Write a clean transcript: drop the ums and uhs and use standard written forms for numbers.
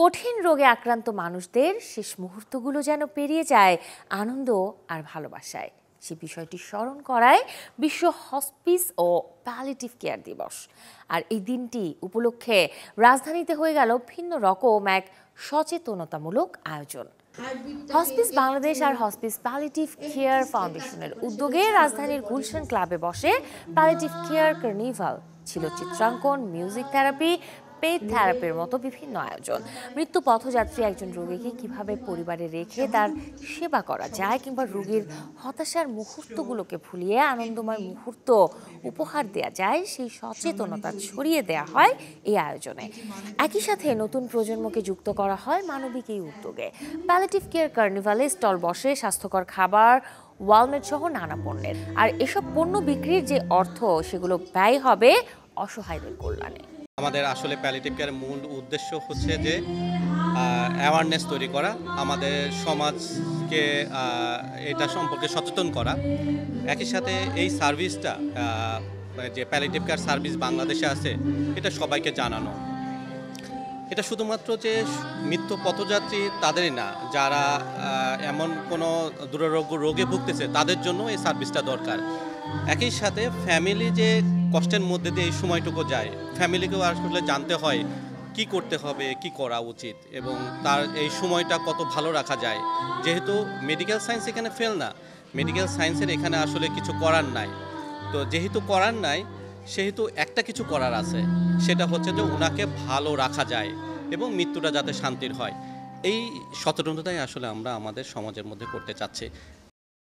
কঠিন রোগে আক্রান্ত মানুষদের শেষ মুহূর্তগুলো যেন পেরিয়ে যায় আনন্দ আর ভালোবাসায়। সে বিষয়টি স্মরণ করায় বিশ্ব হসপিস ও প্যালিয়েটিভ কেয়ার দিবস। আর এই দিনটি উপলক্ষে রাজধানীতে হয়ে গেল ভিন্ন রকম এক সচেতনতামূলক আয়োজন। হসপিস বাংলাদেশ আর হসপিস প্যালিয়েটিভ কেয়ার ফাউন্ডেশনের উদ্যোগে রাজধানীর গুলশান ক্লাবে বসে প্যালিয়েটিভ কেয়ার কার্নিভাল। ছিল চিত্রাঙ্কন, মিউজিক থেরাপি, পেট থেরাপির মতো বিভিন্ন আয়োজন। মৃত্যু পথযাত্রী একজন রোগীকে কিভাবে পরিবারে রেখে তার সেবা করা যায় কিংবা রোগীর হতাশার মুহূর্তগুলোকে ভুলিয়ে আনন্দময় মুহূর্ত উপহার দেওয়া যায়, সেই সচেতনতা ছড়িয়ে দেওয়া হয় এই আয়োজনে। একই সাথে নতুন প্রজন্মকে যুক্ত করা হয় মানবিক এই উদ্যোগে। প্যালিয়েটিভ কেয়ার কার্নিভালে স্টল বসে স্বাস্থ্যকর খাবার, ওয়ালমেট সহ নানা পণ্যের। আর এসব পণ্য বিক্রির যে অর্থ, সেগুলো ব্যয় হবে অসহায়দের কল্যাণে। আমাদের আসলে প্যালিয়েটিভ কেয়ারের মূল উদ্দেশ্য হচ্ছে যে অ্যাওয়ারনেস তৈরি করা, আমাদের সমাজকে এটা সম্পর্কে সচেতন করা। একই সাথে এই সার্ভিসটা যে প্যালিয়েটিভ কেয়ার সার্ভিস বাংলাদেশে আছে, এটা সবাইকে জানানো। এটা শুধুমাত্র যে মৃত্যু পথযাত্রী তাদেরই না, যারা এমন কোনো দুরারোগ্য রোগে ভুগতেছে তাদের জন্য এই সার্ভিসটা দরকার। একই সাথে ফ্যামিলি যে কষ্টের মধ্যে দিয়ে এই সময়টুকু যায়, ফ্যামিলিকেও আসলে জানতে হয় কি করতে হবে, কি করা উচিত, এবং তার এই সময়টা কত ভালো রাখা যায়। যেহেতু মেডিকেল সায়েন্স এখানে ফেল না, মেডিকেল সায়েন্সের এখানে আসলে কিছু করার নাই। তো যেহেতু করার নাই, সেহেতু একটা কিছু করার আছে, সেটা হচ্ছে যে ওনাকে ভালো রাখা যায় এবং মৃত্যুটা যাতে শান্তির হয়। এই সচেতনতাই আসলে আমরা আমাদের সমাজের মধ্যে করতে চাচ্ছি।